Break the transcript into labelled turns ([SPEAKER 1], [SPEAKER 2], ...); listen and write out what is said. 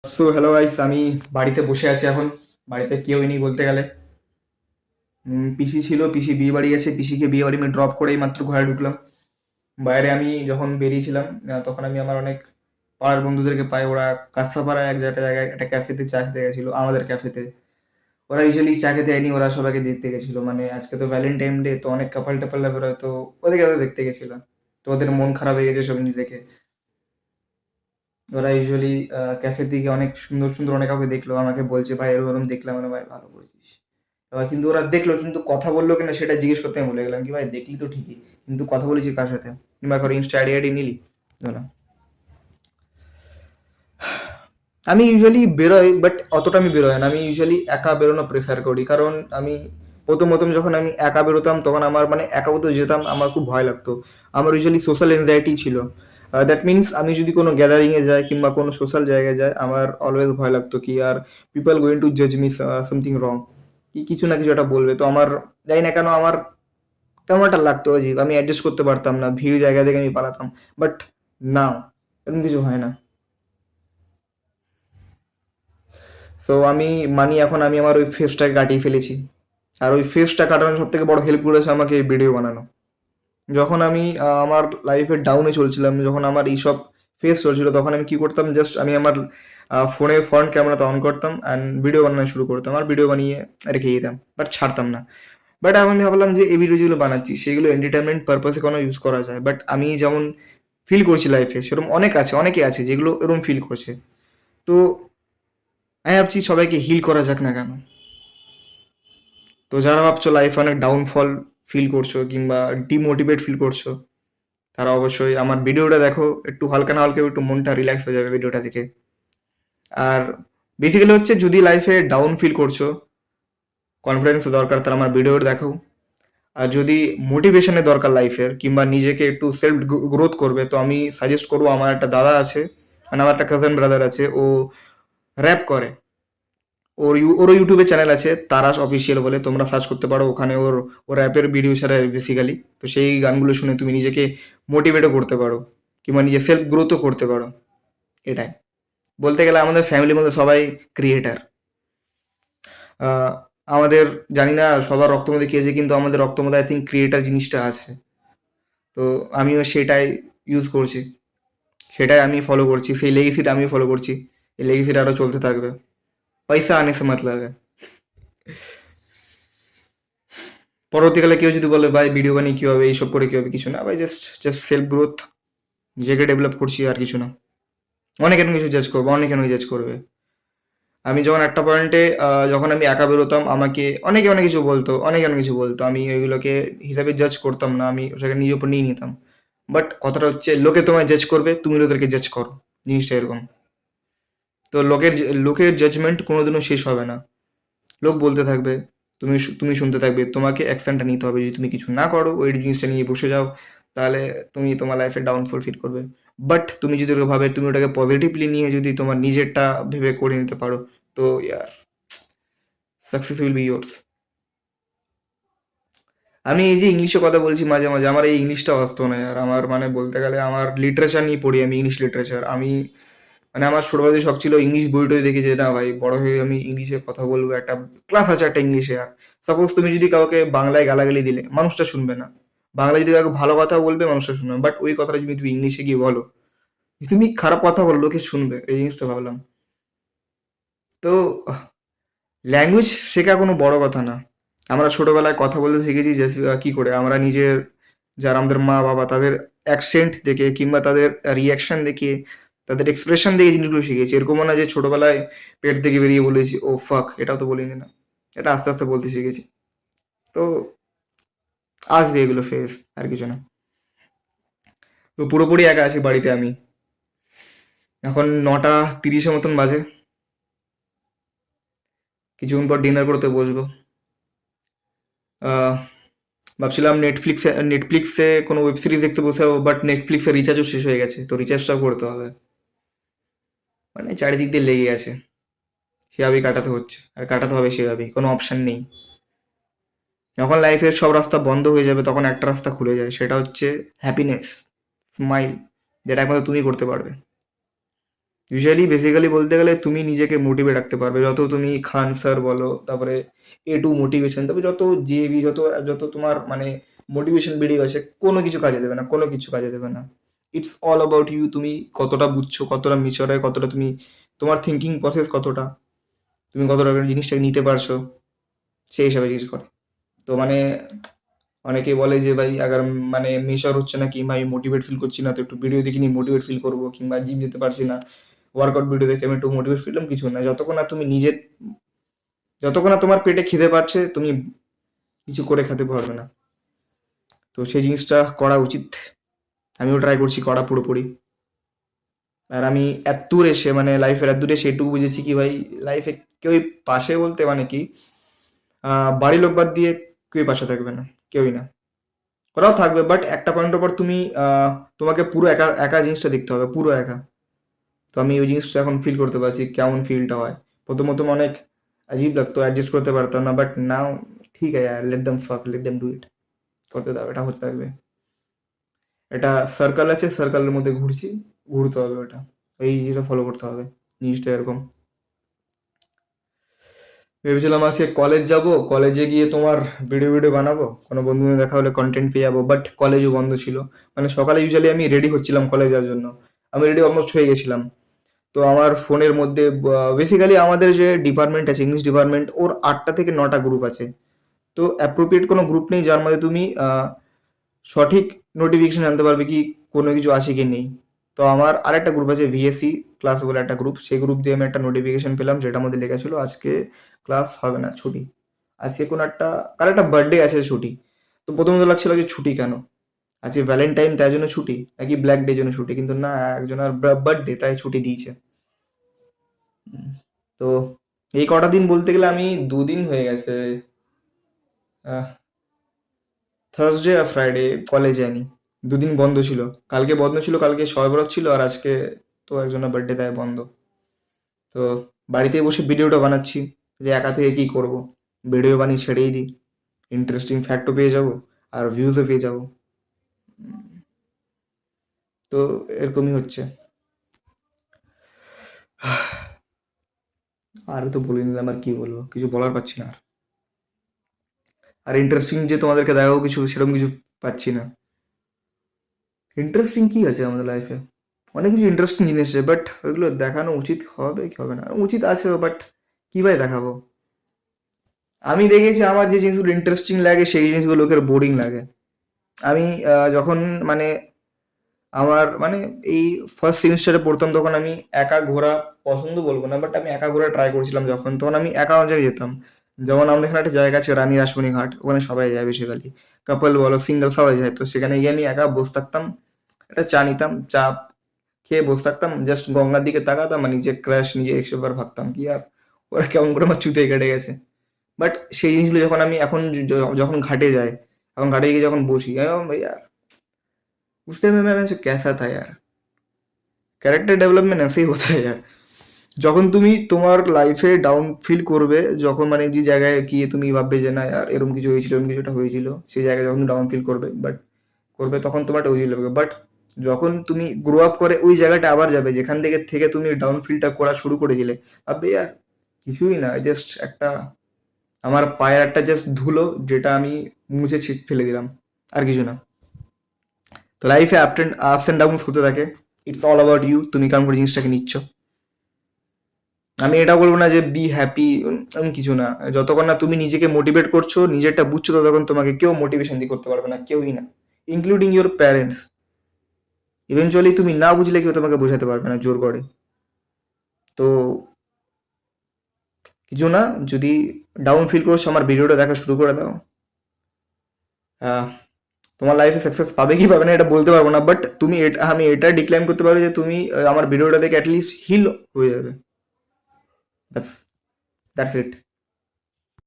[SPEAKER 1] So hello guys, আমি বাড়িতে বসে আছি এখন। বাড়িতে কেউই নেই বলতে গেলে। পিসি ছিল, পিসি বিয়ে বাড়ি গেছে, পিসিকে বিয়ে বাড়ি ড্রপ করেই মাত্র ঘরে ঢুকলাম। বাইরে আমি যখন বেরিয়েছিলাম তখন আমি আমার অনেক পাড়ার বন্ধুদেরকে পাই। ওরা কাঁচরাপাড়ায় এক জায়গায় একটা ক্যাফেতে চা খেতে গেছিলো, আমাদের ক্যাফেতে। ওরা ইউজুয়ালি চা খেতে যায়নি, ওরা সবাইকে দেখতে গেছিলো। মানে আজকে তো ভ্যালেন্টাইন ডে, তো অনেক কাপল টাপলরা বেরোয়, তো ওদেরকে ওরা দেখতে গেছিলো। তো ওদের মন খারাপ হয়ে গেছে সব জিনিস দেখে। ওরা ইউজুয়ালি ক্যাফের দিকে অনেক সুন্দর সুন্দর অনেক কাউকে দেখলো, আমাকে বলছে ভাই এরকম এরকম দেখলাম। মানে ভাই ভালো করেছিস। এবার কিন্তু ওরা দেখলো, কিন্তু কথা বললো কিনা সেটা জিজ্ঞেস করতে আমি ভুলে গেলাম। কি ভাই দেখলি তো ঠিকই, কিন্তু কথা বলেছি কার সাথে? কিংবা কারো ইনস্টা আইডি আইডি নিলি? না। আমি ইউজুয়ালি বেরোই, বাট অতটা আমি বেরোই না। আমি ইউজুয়ালি একা বেরোনো প্রেফার করি, কারণ আমি প্রথম প্রথম যখন আমি একা বেরোতাম তখন আমার মানে একা কোথাও যেতাম আমার খুব ভয় লাগতো। আমার ইউজুয়ালি সোশ্যাল এনজাইটি ছিল। দ্যাট মিনস আমি যদি কোনো গ্যাদারিংয়ে যাই কিংবা কোনো সোশ্যাল জায়গায় যাই, আমার অলওয়েজ ভয় লাগতো কি আর পিপল গোয়িং টু জাজ মি সামথিং রং, কি কিছু না কিছু একটা বলবে। তো আমার জানি না কেন আমার কেমন একটা লাগতো অজীব, আমি অ্যাডজাস্ট করতে পারতাম না, ভিড় জায়গা থেকে আমি পালাতাম। বাট না, এরকম কিছু হয় না। সো আমি মানি এখন আমি আমার ওই ফেসটাকে কাটিয়ে ফেলেছি। আর ওই ফেসটা কাটানোর সব থেকে বড় হেল্প করেছে আমাকে এই ভিডিও বানানো। যখন আমি আমার লাইফের ডাউনে চলছিলাম, যখন আমার এইসব ফেস চলছিল, তখন আমি কি করতাম, জাস্ট আমি আমার ফোনে ফ্রন্ট ক্যামেরাটা অন করতাম অ্যান্ড ভিডিও বানানো শুরু করতাম আর ভিডিও বানিয়ে রেখে দিতাম, বাট ছাড়তাম না। বাট আমি ভাবলাম যে এই ভিডিও যেগুলো বানাচ্ছি সেগুলো এন্টারটেনমেন্ট পারপাসে কোনো ইউজ করা যায়। বাট আমি যেমন ফিল করছি লাইফে, সেরকম অনেকে আছে যেগুলো এরকম ফিল করছে। তো আমি ভাবছি সবাইকে হিল করা যাক না কেন। তো যারা ভাবছো লাইফে অনেক ডাউনফল ফিল করছো কিংবা ডিমোটিভেট ফিল করছো, তারা অবশ্যই আমার ভিডিওটা দেখো। একটু হালকা না হালকা একটু মনটা রিল্যাক্স হয়ে যাবে ভিডিওটা দেখে। আর বেসিক্যালি হচ্ছে, যদি লাইফে ডাউন ফিল করছো, কনফিডেন্স দরকার, তারা আমার ভিডিওটা দেখো। আর যদি মোটিভেশনের দরকার লাইফের কিংবা নিজেকে একটু সেলফ গ্রোথ করবে, তো আমি সাজেস্ট করবো, আমার একটা দাদা আছে, মানে আমার একটা কাজিন ব্রাদার আছে, ও র্যাপ করে। ওরও ইউটিউবে চ্যানেল আছে, তারাশ অফিসিয়াল বলে, তোমরা সার্চ করতে পারো। ওখানে ও র্যাপের ভিডিও ছাড়া বেসিক্যালি। তো সেই গানগুলো শুনে তুমি নিজেকে মোটিভেটও করতে পারো কিংবা নিজে সেলফ গ্রোথও করতে পারো। এটাই বলতে গেলে, আমাদের ফ্যামিলির মধ্যে সবাই ক্রিয়েটার। আমাদের জানি না সবার রক্তের মধ্যে কি আছে, কিন্তু আমাদের রক্তের মধ্যে আই থিঙ্ক ক্রিয়েটার জিনিসটা আছে। তো আমিও সেটাই ইউজ করছি, সেটাই আমি ফলো করছি, সেই লেগেসিটা আমি ফলো করছি। এই লেগেসিটা আরও চলতে থাকবে। পয়সা আনে সে মতলব है। পরবর্তীকালে কেউ যদি বলে ভাই ভিডিও বানিয়ে কী হবে, এইসব করে কী হবে, কিছু না ভাই, জাস্ট জাস্ট সেলফ গ্রোথ, নিজেকে ডেভেলপ করছি আর কিছু না। অনেকে অনেক কিছু জাজ করবে, অনেকে অনেক জাজ করবে। আমি যখন একটা পয়েন্টে যখন আমি একা বেরোতাম, আমাকে অনেকে অনেক কিছু বলতো, অনেকে অনেক কিছু বলতো, আমি ওইগুলোকে হিসাবে জাজ করতাম না, আমি ওটাকে নিজের উপর নিয়ে নিতাম। বাট কথাটা হচ্ছে, লোকে তোমায় জাজ করবে, তুমি ওদেরকে জাজ করো। জিনিসটা এরকম। তো লোকের জাজমেন্ট কোনোদিনও শেষ হবে না। লোক বলতে থাকবে, তুমি শুনতে থাকবে, তোমাকে অ্যাকশনটা নিতে হবে। যদি তুমি কিছু না করো, ওই জিনিসটা নিয়ে বসে যাও, তাহলে তুমি তোমার লাইফে ডাউনফল ফিল করবে। বাট তুমি যদি ওটা ভাবে, তুমি ওটাকে পজিটিভলি নিয়ে যদি তোমার নিজেরটা ভেবে করে নিতে পারো, তো ইয়ার সাকসেস উইল বি ইয়োর্স। আমি এই যে ইংলিশে কথা বলছি মাঝে মাঝে, আমার এই ইংলিশটা আসতো না। আর আমার মানে বলতে গেলে আমার লিটারেচার নিয়ে পড়ি, আমি ইংলিশ লিটারেচার। আমি মানে আমার ছোটবেলায় শখ ছিল ইংলিশ বই টই দেখে, যে না ভাই বড় হয়ে আমি ইংলিশে কথা বলবো, একটা ক্লাস আছে একটা ইংলিশে। আর সাপোজ তুমি যদি কাউকে বাংলায় গালাগালি দিলে, মানুষটা শুনবে না। বাংলায় যদি কাউকে ভালো কথা বলবে, মানুষটা শুনবে। বাট ওই কথাটা যদি তুমি ইংলিশে গিয়ে বলো, তুমি খারাপ কথা বলো, লোকে শুনবে। এই জিনিসটা ভাবলাম। তো ল্যাঙ্গুয়েজ শেখা কোনো বড় কথা না। আমরা ছোটবেলায় কথা বলতে শিখেছি যে কি করে, আমরা নিজের, যারা আমাদের মা বাবা, তাদের অ্যাকসেন্ট দেখে কিংবা তাদের রিয়াকশন দেখে, তাদের এক্সপ্রেশন দেখে জিনিসগুলো শিখেছি। এরকমও না যে ছোটবেলায় পেট থেকে বেরিয়ে বলেছি ও ফাক, এটাও তো বলিনি না। এটা আস্তে আস্তে বলতে শিখেছি। তো আসবে এগুলো ফেস, আর কিছু না। তো পুরোপুরি একা আছি বাড়িতে আমি। এখন 9:30 মতন বাজে। কিছুক্ষণ পর ডিনার করতে বসবো। আহ, ভাবছিলাম নেটফ্লিক্সে কোনো ওয়েব সিরিজ দেখতে বসে যাবো, বাট নেটফ্লিক্সের রিচার্জও শেষ হয়ে গেছে, তো রিচার্জটাও করতে হবে। মানে চারিদিক দিয়ে লেগে আছে, সেভাবেই কাটাতে হচ্ছে আর কাটাতে হবে সেভাবেই, কোনো অপশন নেই। যখন লাইফের সব রাস্তা বন্ধ হয়ে যাবে, তখন একটা রাস্তা খুলে যায়, সেটা হচ্ছে হ্যাপিনেস, স্মাইল, যেটা একমাত্র তুমি করতে পারবে। বেসিক্যালি বলতে গেলে তুমি নিজেকে মোটিভেট রাখতে পারবে যত তুমি খান স্যার বলো, তারপরে A2 মোটিভেশন, তারপরে যত জিএবি, যত যত তোমার মানে মোটিভেশন ভিডিও আছে, কোনো কিছু কাজে দেবে না, কোনো কিছু কাজে দেবে না। ইটস অল অ্যাবাউট ইউ, তুমি কতটা বুঝছো, কতটা মিচর হয়, কতটা তুমি, তোমার থিঙ্কিং প্রসেস কতটা, তুমি কতটা জিনিসটাকে নিতে পারছো, সেই হিসাবে জিজ্ঞেস করে। তো মানে অনেকেই বলে যে ভাই আগার মানে মেশর হচ্ছে না, কিংবা আমি মোটিভেট ফিল করছি না, তো একটু ভিডিও দেখে নিয়ে মোটিভেট ফিল করবো, কিংবা জিম যেতে পারছি না, ওয়ার্কআউট ভিডিও দেখে আমি একটু মোটিভেট ফিল কিছু না। যতক্ষণ না তুমি নিজে, যতক্ষণ না তোমার পেটে খিদে পাচ্ছে, তুমি কিছু করে খেতে পারবে না। তো সেই জিনিসটা করা উচিত, আমিও ট্রাই করছি করা পুরোপুরি। আর আমি এত দূর এসে মানে লাইফের এত দূর এসে এটুকু বুঝেছি কি ভাই, লাইফে কেউই পাশে বলতে মানে কি, বাড়ির লোক বাদ দিয়ে কেউই পাশে থাকবে না, কেউই না। ওরাও থাকবে, বাট একটা পয়েন্টের পর তুমি তোমাকে পুরো একা একা জিনিসটা দেখতে হবে, পুরো একা। তো আমি ওই জিনিসটা এখন ফিল করতে পারছি কেমন ফিলটা হয়। প্রথমত অনেক আজীব লাগতো, অ্যাডজাস্ট করতে পারতাম না, বাট নাও ঠিক আছে, লেট দেম ফাক, লেট দেম ডু ইট, করতে দাও, এটা হতে থাকবে। এটা সার্কেল আছে, সার্কেলের মধ্যে ঘুরছি, ঘুরতে হবে ওটা, এই জিনিসটা ফলো করতে হবে, জিনিসটা এরকম। ভেবেছিলাম আজকে কলেজ যাব, কলেজে গিয়ে তোমার ভিডিও ভিডিও বানাবো, কোনো বন্ধু দেখা হলে কন্টেন্ট পেয়ে যাবো, বাট কলেজও বন্ধ ছিল। মানে সকালে ইউজুয়ালি আমি রেডি হচ্ছিলাম কলেজ যাওয়ার জন্য, আমি রেডি অলমোস্ট হয়ে গেছিলাম। তো আমার ফোনের মধ্যে বেসিক্যালি আমাদের যে ডিপার্টমেন্ট আছে, ইংলিশ ডিপার্টমেন্ট, ওর 8টা থেকে 9টা গ্রুপ আছে। তো অ্যাপ্রোপ্রিয়েট কোনো গ্রুপ নেই যার মধ্যে তুমি সঠিক নোটিফিকেশন আনতে পারবে কি কোনো কিছু আছে কি নেই। তো আমার আরেকটা গ্রুপ আছে, ভিএসসি ক্লাস বলে একটা গ্রুপ, সেই গ্রুপ দিয়ে আমি একটা নোটিফিকেশন পেলাম, যেটার মধ্যে লেখা ছিল আজকে ক্লাস হবে না, ছুটি। আজকে কোনো একটা, কার একটা বার্থডে আছে, ছুটি। তো প্রথমে তো লাগছিল যে ছুটি কেন, আজকে ভ্যালেন্টাইন তাই জন্য ছুটি, নাকি ব্ল্যাক ডে জন্য ছুটি, কিন্তু না, একজনের বার্থডে তাই ছুটি দিয়েছে। উম, তো এই কটা দিন বলতে গেলে আমি 2 দিন হয়ে গেছে, থার্সডে আর ফ্রাইডে কলেজ যাইনি, 2 দিন বন্ধ ছিল। কালকে বন্ধ ছিল, কালকে শবে বরাত ছিল, আর আজকে তো একজনের বার্থডে তাই বন্ধ। তো বাড়িতে বসে ভিডিওটা বানাচ্ছি, যে একা থেকে কি করব, ভিডিও বানিয়ে ছেড়েই দিই, ইন্টারেস্টিং ফ্যাক্টও পেয়ে যাব আর ভিউজও পেয়ে যাব। তো এরকমই হচ্ছে। আর তো বলে নিলাম, আর কি বলবো, কিছু বলার পাচ্ছি না আর। আর ইন্টারেস্টিং যে তোমাদেরকে দেখাবো কিছু, সেরকম কিছু পাচ্ছি না। ইন্টারেস্টিং কি আছে আমাদের লাইফে, অনেক কিছু ইন্টারেস্টিং জিনিস আছে, বাট ওইগুলো দেখানো উচিত হবে কি হবে না, উচিত আছে, বাট কীভাবে দেখাবো। আমি দেখেছি আমার যে জিনিসগুলো ইন্টারেস্টিং লাগে সেই জিনিসগুলো লোকের বোরিং লাগে। আমি যখন মানে আমার মানে এই ফার্স্ট সেমিস্টারে পড়তাম, তখন আমি একা ঘোরা পছন্দ বলবো না, বাট আমি একা ঘোরা ট্রাই করছিলাম যখন, তখন আমি একা অনেক জায়গায় যেতাম। যেমন আমাদের এখানে একটা জায়গা আছে রানী রাসমণি ঘাট, ওখানে সবাই যায় বেসিক্যালি, কাপল বলো সিঙ্গেল সবাই যায়। তো সেখানে গিয়ে আমি একা বসে থাকতাম, একটা চা নিতাম, চা খেয়ে বসে থাকতাম, জাস্ট গঙ্গার দিকে তাকাতাম আর নিজে ক্র্যাশ, নিজে একশোবার ভাবতাম কি আর ওরা কেমন করে আমার চুতে কেটে গেছে। বাট সেই জিনিসগুলো যখন আমি এখন যখন ঘাটে যাই, এখন घाटे गए যখন বসি, আমি ভাবলাম, भाई यार उस टाइम में मैं वैसे कैसा था यार, ক্যারেক্টার ডেভেলপমেন্ট ऐसे ही होता है यार। যখন তুমি তোমার লাইফে ডাউন ফিল করবে, যখন মানে যে জায়গায় গিয়ে তুমি ভাববে যে না यार এরকম কিছু হয়েছিল, এরকম কিছুটা হয়েছিল, সেই জায়গায় যখন ডাউন ফিল করবে, বাট করবে তখন তোমার একটা অজীব লাগবে। বাট যখন তুমি গ্রো আপ করে ওই জায়গাটা আবার যাবে যেখান থেকে থেকে তুমি ডাউন ফিলটা করা শুরু করেছিলে, ভাববে यार কিছুই না, জাস্ট একটা আমার পায়ের একটা জাস্ট ধুলো, যেটা আমি মুছে ফেলে দিলাম, আর কিছু না। তো লাইফে আপস অ্যান্ড ডাউন হতে থাকে, ইটস অল অ্যাবাউট ইউ, তুমি কেমন করে জিনিসটাকে নিচ্ছ। আমি এটা বলবো না যে বি হ্যাপি, কিছু না। যতক্ষণ না তুমি নিজেকে মোটিভেট করছো, নিজেরটা বুঝছো, ততক্ষণ তোমাকে কেউ মোটিভেশন দিয়ে করতে পারবে না, কেউই না, ইনক্লুডিং ইউর প্যারেন্টস। ইভেনচুয়ালি তুমি না বুঝলে কেউ তোমাকে বোঝাতে পারবে না জোর করে। তো কিছু না, যদি ডাউন ফিল করছো আমার ভিডিওটা দেখা শুরু করে দাও। আহ, তোমার লাইফে সাকসেস পাবে কি পাবে না এটা বলতে পারবো না, বাট তুমি আমি এটা ডিক্লাইন করতে পারবো যে তুমি আমার ভিডিওটা দেখে অ্যাটলিস্ট হিল হয়ে যাবে, ব্যাস, দ্যাটস ইট।